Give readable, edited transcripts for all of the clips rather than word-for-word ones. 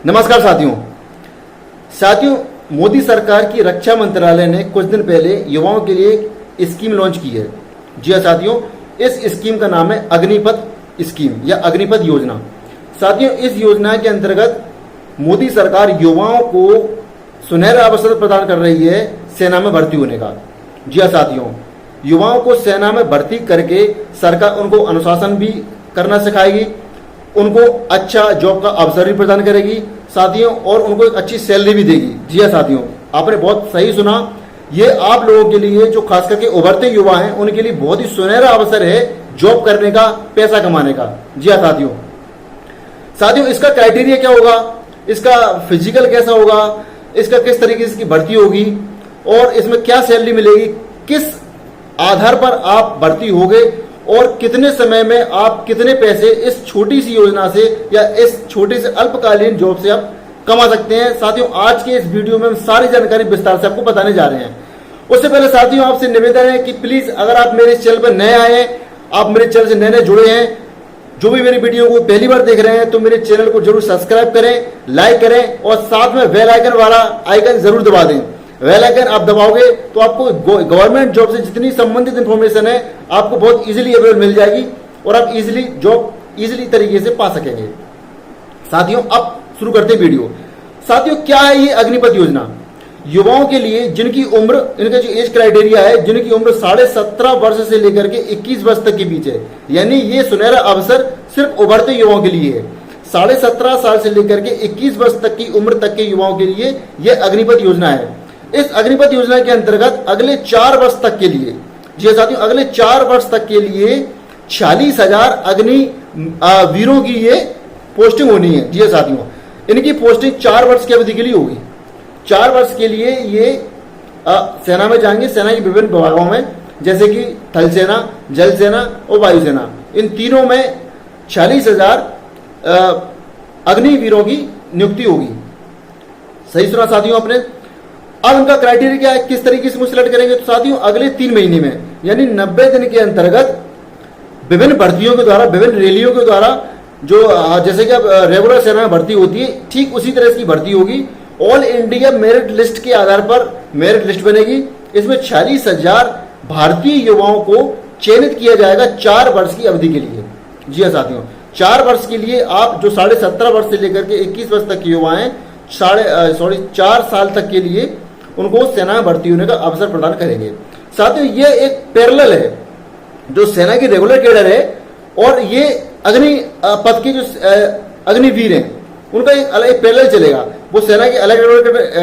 नमस्कार साथियों, मोदी सरकार की रक्षा मंत्रालय ने कुछ दिन पहले युवाओं के लिए एक स्कीम लॉन्च की है। जी हाँ साथियों, इस स्कीम का नाम है अग्निपथ स्कीम या अग्निपथ योजना। साथियों, इस योजना के अंतर्गत मोदी सरकार युवाओं को सुनहरा अवसर प्रदान कर रही है सेना में भर्ती होने का। जी हाँ साथियों, युवाओं को सेना में भर्ती करके सरकार उनको अनुशासन भी करना सिखाएगी, उनको अच्छा जॉब का अवसर भी प्रदान करेगी साथियों, और उनको एक अच्छी सैलरी भी देगी। जी हाँ साथियों, आपने बहुत सही सुना, ये आप लोगों के लिए जो खास करके उभरते युवा हैं उनके लिए बहुत ही सुनहरा अवसर है जॉब करने का, पैसा कमाने का। जी हाँ साथियों, इसका क्राइटेरिया क्या होगा, इसका फिजिकल कैसा होगा, इसका किस तरीके से भर्ती होगी और इसमें क्या सैलरी मिलेगी, किस आधार पर आप भर्ती होगे और कितने समय में आप कितने पैसे इस छोटी सी योजना से या इस छोटे से अल्पकालीन जॉब से आप कमा सकते हैं। साथियों, आज के इस वीडियो में हम सारी जानकारी विस्तार से आपको बताने जा रहे हैं। उससे पहले साथियों, आपसे निवेदन है कि प्लीज अगर आप मेरे चैनल पर नए आए हैं, आप मेरे चैनल से नए जुड़े हैं, जो भी मेरी वीडियो को पहली बार देख रहे हैं, तो मेरे चैनल को जरूर सब्सक्राइब करें, लाइक करें और साथ में बेल आइकन वाला आइकन जरूर दबा दें। बेल आइकन आप दबाओगे तो आपको गवर्नमेंट जॉब से जितनी संबंधित इंफॉर्मेशन है आपको बहुत इजीली अवेलेबल मिल जाएगी और आप इजीली जॉब इजीली तरीके से पा सकेंगे। साथियों, अब शुरू करते हैं वीडियो। साथियों, क्या है ये अग्निपथ योजना? युवाओं के लिए जिनकी उम्र, इनका जो एज क्राइटेरिया है, जिनकी उम्र 17.5 वर्ष से लेकर के 21 वर्ष तक के बीच है, यानी ये सुनहरा अवसर सिर्फ उभरते युवाओं के लिए है। 17.5 साल से लेकर के 21 वर्ष तक की उम्र तक के युवाओं के लिए यह अग्निपथ योजना है। इस अग्निपथ योजना के अंतर्गत अगले 4 वर्ष तक के लिए, जी साथियों, अगले 4 वर्ष तक के लिए 46,000 अग्नि वीरों की ये पोस्टिंग होनी है। जी साथियों, इनकी पोस्टिंग 4 वर्ष की अवधि के लिए होगी। 4 वर्ष के लिए ये सेना में जाएंगे, सेना के विभिन्न विभागों में, जैसे कि थल सेना, जल सेना और वायुसेना। इन तीनों में 46,000 अग्निवीरों की नियुक्ति होगी। सही सुना साथियों आपने। अब उनका क्राइटेरिया क्या है, किस तरीके से सिलेक्ट करेंगे? तो साथियों, अगले 3 महीने में यानी 90 दिन के अंतर्गत विभिन्न भर्तियों के द्वारा, विभिन्न रैलियों के द्वारा, जो जैसे कि अब रेगुलर सेना में भर्ती होती है, ठीक उसी तरह की भर्ती होगी। ऑल इंडिया मेरिट लिस्ट के आधार पर मेरिट लिस्ट बनेगी। इसमें 46,000 भारतीय युवाओं को चयनित किया जाएगा 4 वर्ष की अवधि के लिए। जी हाँ साथियों, 4 वर्ष के लिए आप जो 17.5 वर्ष से लेकर के 21 वर्ष तक के युवा हैं, 4 साल तक के लिए उनको सेना में भर्ती होने का अवसर प्रदान करेंगे। साथियों, ये एक पैरेलल है, जो सेना की रेगुलर कैडर है और ये अग्नि पथ के जो अग्निवीर हैं उनका एक अलग पैरेलल चलेगा। वो सेना की अलग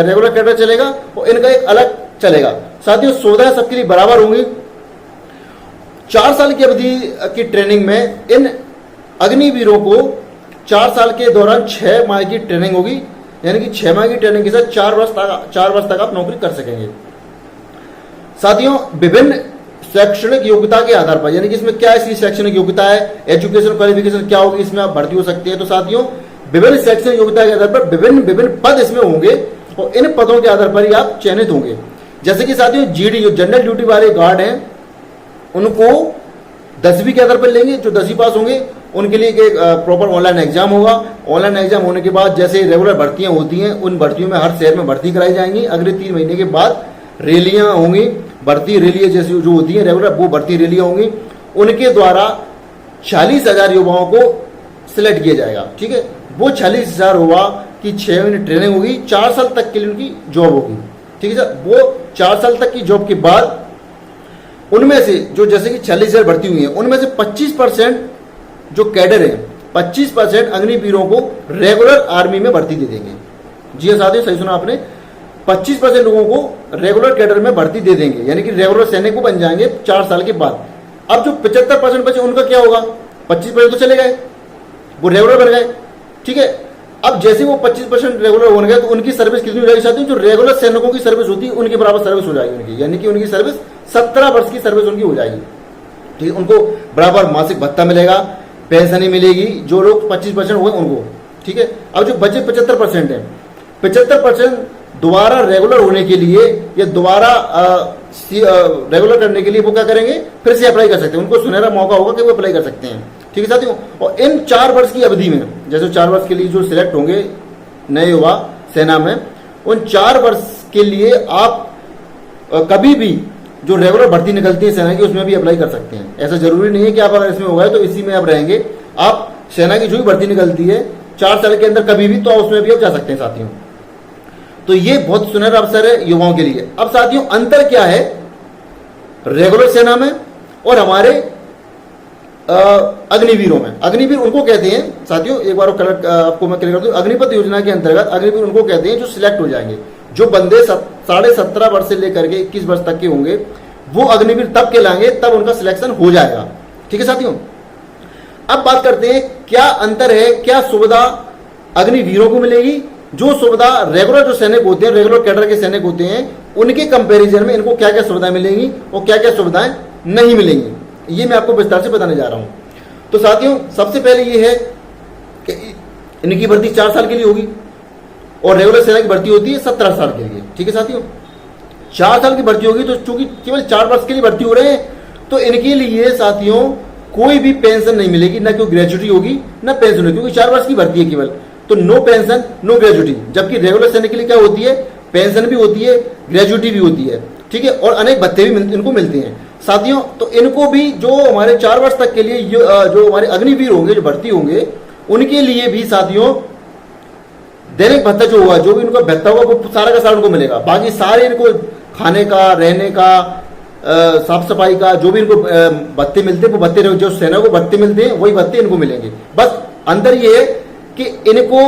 रेगुलर कैडर चलेगा और इनका एक अलग चलेगा। साथियों, सुविधाएं सबके लिए बराबर होंगी। 4 साल की अवधि की ट्रेनिंग में इन अग्निवीरों को 4 साल के दौरान 6 माह की ट्रेनिंग होगी, यानी कि 6 माह की ट्रेनिंग के साथ 4 वर्ष तक आप नौकरी कर सकेंगे। साथियों, विभिन्न शैक्षणिक योग्यता के आधार पर, यानी कि इसमें क्या इसकी शैक्षणिक योग्यता है, एजुकेशन क्वालिफिकेशन क्या होगी, इसमें आप भर्ती हो सकते हैं। तो साथियों, विभिन्न शैक्षणिक योग्यता के आधार पर विभिन्न पद इसमें होंगे और इन पदों के आधार पर ही आप चयनित होंगे। जैसे कि साथियों, जीडी जो जनरल ड्यूटी वाले गार्ड हैं उनको 10वीं के आधार पर लेंगे। जो 10वीं पास होंगे उनके लिए एक प्रॉपर ऑनलाइन एग्जाम होगा। ऑनलाइन एग्जाम होने के बाद जैसे रेगुलर भर्तियां होती हैं, उन भर्तियों में हर शहर में भर्ती कराई जाएंगी। अगले 3 महीने के बाद रैलियां होंगी, भर्ती रैलियां जैसी जो होती हैं रेगुलर, वो भर्ती रैलियां होंगी। उनके द्वारा 46,000 युवाओं को सिलेक्ट किया जाएगा। ठीक है, वो 46,000 युवा की 6 महीने ट्रेनिंग होगी, 4 साल तक के लिए उनकी जॉब होगी। ठीक है सर, वो 4 साल तक की जॉब के बाद उनमें से जो जैसे कि 46,000 भर्ती हुई है, उनमें से 25% जो कैडर है, 25% अग्निवीरों को रेगुलर आर्मी में भर्ती दे देंगे। जी हाँ साथियों, सही सुना आपने, 25% लोगों को रेगुलर कैडर में भर्ती दे देंगे, यानी कि रेगुलर सैनिक को बन जाएंगे 4 साल के बाद। अब जो 75% बचे उनका क्या होगा? 25% तो चले गए, वो रेगुलर बन गए। ठीक है, अब जैसे वो 25% रेगुलर हो गए तो उनकी सर्विस कितनी हो जाएगी साथियों? जो रेगुलर सैनिकों की सर्विस होती है उनके बराबर सर्विस हो जाएगी उनकी, यानी कि उनकी सर्विस 17 वर्ष की सर्विस उनकी हो जाएगी। ठीक है, उनको बराबर मासिक भत्ता मिलेगा, पेंशन ही मिलेगी, जो लोग 25% हुए उनको। ठीक है, अब जो बचे 75% है, 75% दोबारा रेगुलर होने के लिए या दोबारा रेगुलर करने के लिए वो क्या करेंगे? फिर से अप्लाई कर सकते हैं। उनको सुनहरा मौका होगा कि वो अप्लाई कर सकते हैं। ठीक है साथियों, और इन 4 वर्ष की अवधि में, जैसे 4 वर्ष के लिए जो सिलेक्ट होंगे नए युवा सेना में, उन 4 वर्ष के लिए आप कभी भी जो रेगुलर भर्ती निकलती है सेना की उसमें भी अप्लाई कर सकते हैं। ऐसा जरूरी नहीं है कि आप अगर इसमें हो गए तो इसी में आप रहेंगे। आप सेना की जो भी भर्ती निकलती है 4 साल के अंदर कभी भी, तो उसमें भी आप जा सकते हैं साथियों। तो ये बहुत सुनहरा अवसर है युवाओं के लिए। अब साथियों अंतर क्या है रेगुलर सेना में और हमारे अग्निवीरों में? अग्निवीर उनको कहते हैं साथियों, एक बार आपको मैं क्लियर कर दूं, अग्निपथ योजना के अंतर्गत अग्निवीर उनको कहते हैं जो सिलेक्ट हो जाएंगे। जो बंदे 17.5 वर्ष से लेकर के 21 वर्ष तक के होंगे वो अग्निवीर तब कहलाएंगे, तब उनका सिलेक्शन हो जाएगा। ठीक है साथियों। अब बात करते हैं क्या अंतर है, क्या सुविधा अग्निवीरों को मिलेगी, जो सुविधा रेगुलर जो सैनिक होते हैं, रेगुलर कैडर के सैनिक होते हैं, उनके कंपैरिजन में इनको क्या क्या सुविधाएं मिलेंगी और क्या क्या सुविधाएं नहीं मिलेंगी, ये मैं आपको विस्तार से बताने जा रहा हूं। तो साथियों सबसे पहले ये है कि इनकी भर्ती 4 साल के लिए होगी और रेगुलर सेना की भर्ती होती है 17 साल के लिए। ठीक है साथियों, 4 साल की भर्ती होगी, तो चूंकि केवल 4 वर्ष के लिए भर्ती हो रहे हैं तो इनके लिए साथियों कोई भी पेंशन नहीं मिलेगी, ना कोई ग्रेजुटी होगी ना पेंशन होगी, क्योंकि 4 वर्ष की भर्ती है केवल। तो नो पेंशन नो ग्रेजुटी, जबकि रेगुलर सेना के लिए क्या होती है, पेंशन भी होती है, ग्रेजुटी भी होती है। ठीक है, और अनेक भत्ते भी इनको मिलते हैं साथियों। तो इनको भी जो हमारे 4 वर्ष तक के लिए जो हमारे अग्निवीर होंगे, जो भर्ती होंगे, उनके लिए भी साथियों दैनिक भत्ता जो हुआ, जो भी इनका भत्ता होगा वो सारा का सारा उनको मिलेगा। बाकी सारे इनको खाने का, रहने का, साफ सफाई का जो भी इनको भत्ते मिलते हैं वो भत्ते, जो सेना को भत्ते मिलते हैं वही भत्ते इनको मिलेंगे। बस अंतर ये है कि इनको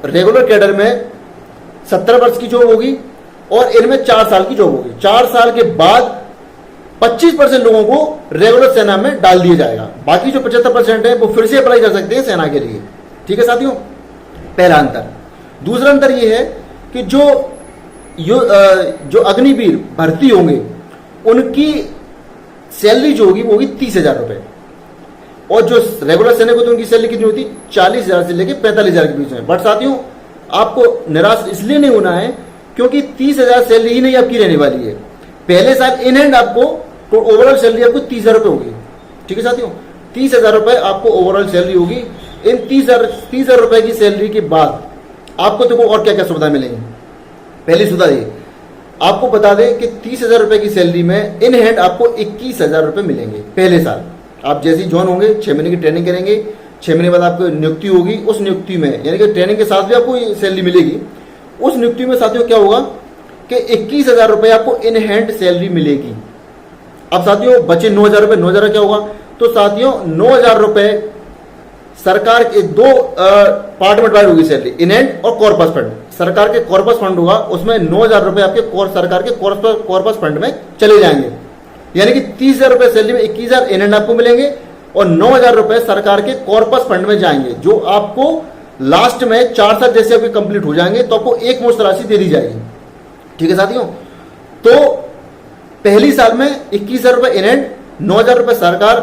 रेगुलर कैडर में 17 वर्ष की जॉब होगी और इनमें 4 साल की जॉब होगी। 4 साल के बाद 25% लोगों को रेगुलर सेना में डाल दिया जाएगा। बाकी जो 75% है वो फिर से अप्लाई कर सकते हैं सेना के लिए। ठीक है साथियों, पहला अंतर। दूसरा अंतर यह है कि जो अग्निवीर भर्ती होंगे उनकी सैलरी जो होगी वो होगी 30,000 रुपए, और जो रेगुलर सैनिक होते हैं उनकी सैलरी कितनी होती है 40,000 से लेकर 45,000 के बीच में। बट साथियों आपको निराश इसलिए नहीं होना है क्योंकि 30,000 सैलरी ही नहीं आपकी रहने वाली है। पहले साल इन हैंड आपको तो ओवरऑल सैलरी आपको 30,000 रुपए होगी। ठीक है साथियों, 30,000 रुपए आपको ओवरऑल सैलरी होगी। इन 30,000 रुपए की सैलरी के बाद आपको देखो और क्या क्या सुविधा मिलेंगी। पहली सुविधा ये आपको बता दें कि 30,000 रुपए की सैलरी में इन हैंड आपको 21,000 रुपए मिलेंगे पहले साल। आप जैसे ही ज्वाइन होंगे 6 महीने की ट्रेनिंग करेंगे, 6 महीने बाद आपको नियुक्ति होगी। उस नियुक्ति में यानी कि ट्रेनिंग के साथ भी आपको सैलरी मिलेगी। उस नियुक्ति में साथियों क्या होगा कि 21,000 रुपए आपको इन हैंड सैलरी मिलेगी। अब साथियों बचे 9,000 रुपए, 9,000 क्या होगा, तो साथियों 9,000 रुपए सरकार के 2 पार्ट में डिवाइड होगी सैलरी, इन हैंड और कॉर्पस फंड। सरकार के कॉर्पस फंड होगा, उसमें 9,000 रुपए आपके सरकार के कॉर्पस फंड में चले जाएंगे। यानी कि 30,000 रुपए सैलरी में 21,000 इन हैंड आपको मिलेंगे और 9,000 रुपए सरकार के कॉर्पस फंड में जाएंगे, जो आपको लास्ट में 4 साल जैसे आपके कंप्लीट हो जाएंगे तो आपको एक मुश्त राशि दे दी जाएगी। ठीक है साथियों, तो पहली साल में 21,000 रुपए इन हैंड, 9,000 रुपए सरकार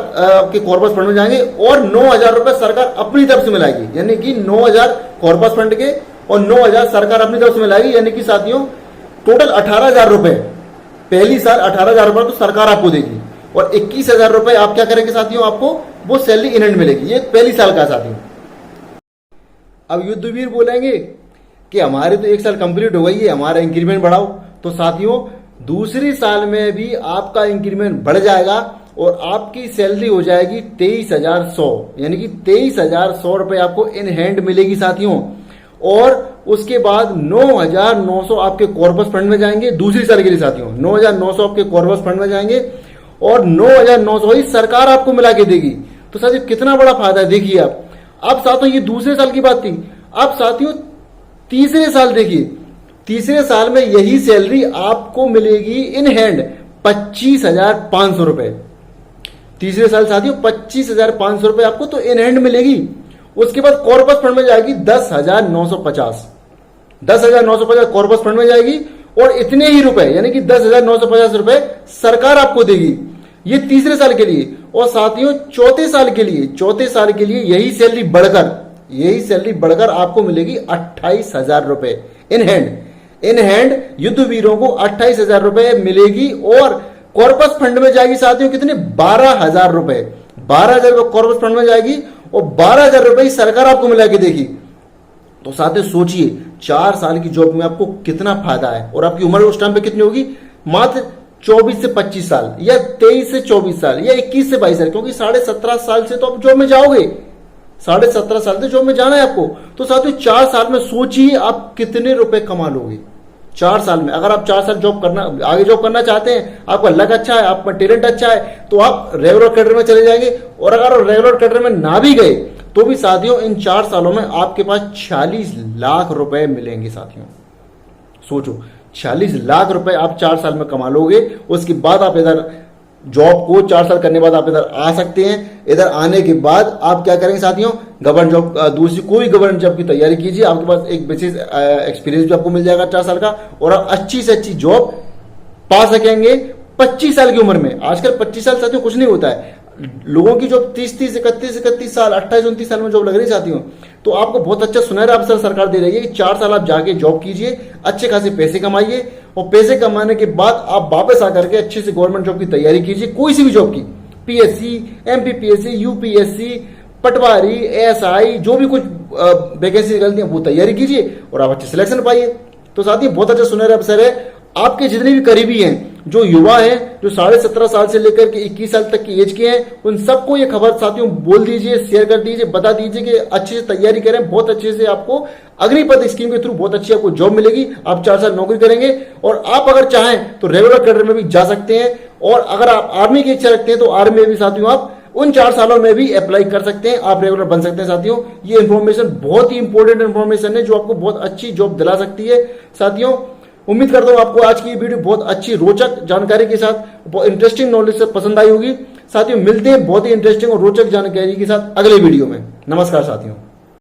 के कॉर्पस फंड में जाएंगे और 9,000 रुपए सरकार अपनी तरफ से मिलाएगी। यानी कि 9,000 कॉर्पस फंड के और 9,000 सरकार अपनी तरफ से मिलाएगी। यानी कि साथियों टोटल 18,000 रुपए पहली साल 18,000 रुपए तो सरकार आपको देगी और 21,000 रुपए आप क्या करेंगे साथियों, आपको वो सैलरी इन हैंड मिलेगी। ये पहली साल का साथियों। अब युद्धवीर बोलेंगे कि हमारे तो 1 साल कंप्लीट हो गई है, हमारा इंक्रीमेंट बढ़ाओ। तो साथियों दूसरी साल में भी आपका इंक्रीमेंट बढ़ जाएगा और आपकी सैलरी हो जाएगी 23,100, यानी कि 23,100 रुपए आपको इन हैंड मिलेगी साथियों। और उसके बाद 9,900 आपके कॉर्पस फंड में जाएंगे दूसरी साल के लिए साथियों। 9,900 आपके कॉर्पस फंड में जाएंगे और 9,900 ही सरकार आपको मिला के देगी। तो साथियों कितना बड़ा फायदा है देखिए आप। अब साथियों ये दूसरे साल की बात थी। अब साथियों तीसरे साल देखिए, तीसरे साल में यही सैलरी आपको मिलेगी इन हैंड 25,500 रुपए। तीसरे साल साथियों 25,500 रुपए आपको तो इन हैंड मिलेगी। उसके बाद कॉर्पस फंड में जाएगी 10,950, 10,950 कॉर्पस फंड में जाएगी और इतने ही रुपए यानी कि 10,950 रुपए सरकार आपको देगी। ये तीसरे साल के लिए। और साथियों चौथे साल के लिए यही सैलरी बढ़कर आपको मिलेगी 28,000 रुपए इन हैंड। इन हैंड युद्धवीरों को 28,000 रुपए मिलेगी और कॉर्पस फंड में जाएगी साथियों कितने 12,000 रुपए। 12,000 रुपए कॉर्पस फंड में जाएगी और 12,000 रुपए सरकार आपको मिला के देगी। तो साथियों सोचिए 4 साल की जॉब में आपको कितना फायदा है, और आपकी उम्र उस टाइम पे कितनी होगी, मात्र 24 से 25 साल या 23 से 24 साल या 21 से 22 साल, क्योंकि 17.5 साल से तो आप जॉब में जाओगे, 17.5 साल से जॉब में जाना है आपको। तो साथियों 4 साल में सोचिए आप कितने रुपए कमा लोगे 4 साल में। अगर आप 4 साल जॉब करना, आगे जॉब करना चाहते हैं, आपका लक अच्छा है, आपका टैलेंट अच्छा है, तो आप रेगुलर कैडर में चले जाएंगे। और अगर आप रेगुलर कैडर में ना भी गए तो भी साथियों इन 4 सालों में आपके पास 46 लाख रुपए मिलेंगे। साथियों सोचो 46 लाख रुपए आप 4 साल में कमा लोगे। उसके बाद आप इधर जॉब को 4 साल करने के बाद आप इधर आ सकते हैं। इधर आने के बाद आप क्या करेंगे साथियों, गवर्नमेंट जॉब, दूसरी कोई गवर्नमेंट जॉब की तैयारी कीजिए। आपके पास एक बेसिस एक्सपीरियंस भी आपको मिल जाएगा 4 साल का, और आप अच्छी से अच्छी जॉब पा सकेंगे 25 साल की उम्र में। आजकल 25 साल साथियों कुछ नहीं होता है, लोगों की जॉब 30, 31 साल, 28, 29 साल में जॉब लग रही साथियों। तो आपको बहुत अच्छा सुनहरा अवसर सरकार दे रही है कि 4 साल आप जाके जॉब कीजिए, अच्छे खासे पैसे कमाइए, और पैसे कमाने के बाद आप वापस आकर के अच्छे से गवर्नमेंट जॉब की तैयारी कीजिए, कोई सी भी जॉब की, पीएससी, एमपीपीएससी, यूपीएससी, पटवारी, एएसआई, जो भी कुछ वैकेंसी निकलती है वो तैयारी कीजिए और आप अच्छे सिलेक्शन पाइए। तो साथियों बहुत अच्छा सुनहरा अवसर है। आपके जितने भी करीबी हैं, जो युवा हैं, जो 17.5 साल से लेकर के 21 साल तक की एज के हैं, उन सबको ये खबर साथियों बोल दीजिए, शेयर कर दीजिए, बता दीजिए कि अच्छे से तैयारी करें। बहुत अच्छे से आपको अग्निपथ स्कीम के थ्रू बहुत अच्छी आपको जॉब मिलेगी, आप 4 साल नौकरी करेंगे, और आप अगर चाहें तो रेगुलर कैडर में भी जा सकते हैं। और अगर आप आर्मी की इच्छा रखते हैं तो आर्मी में भी साथियों आप उन 4 सालों में भी अप्लाई कर सकते हैं, आप रेगुलर बन सकते हैं। साथियों ये इंफॉर्मेशन बहुत ही इंपॉर्टेंट इंफॉर्मेशन है जो आपको बहुत अच्छी जॉब दिला सकती है। साथियों उम्मीद करता हूं आपको आज की ये वीडियो बहुत अच्छी रोचक जानकारी के साथ, बहुत इंटरेस्टिंग नॉलेज से पसंद आई होगी। साथियों मिलते हैं बहुत ही इंटरेस्टिंग और रोचक जानकारी के साथ अगले वीडियो में। नमस्कार साथियों।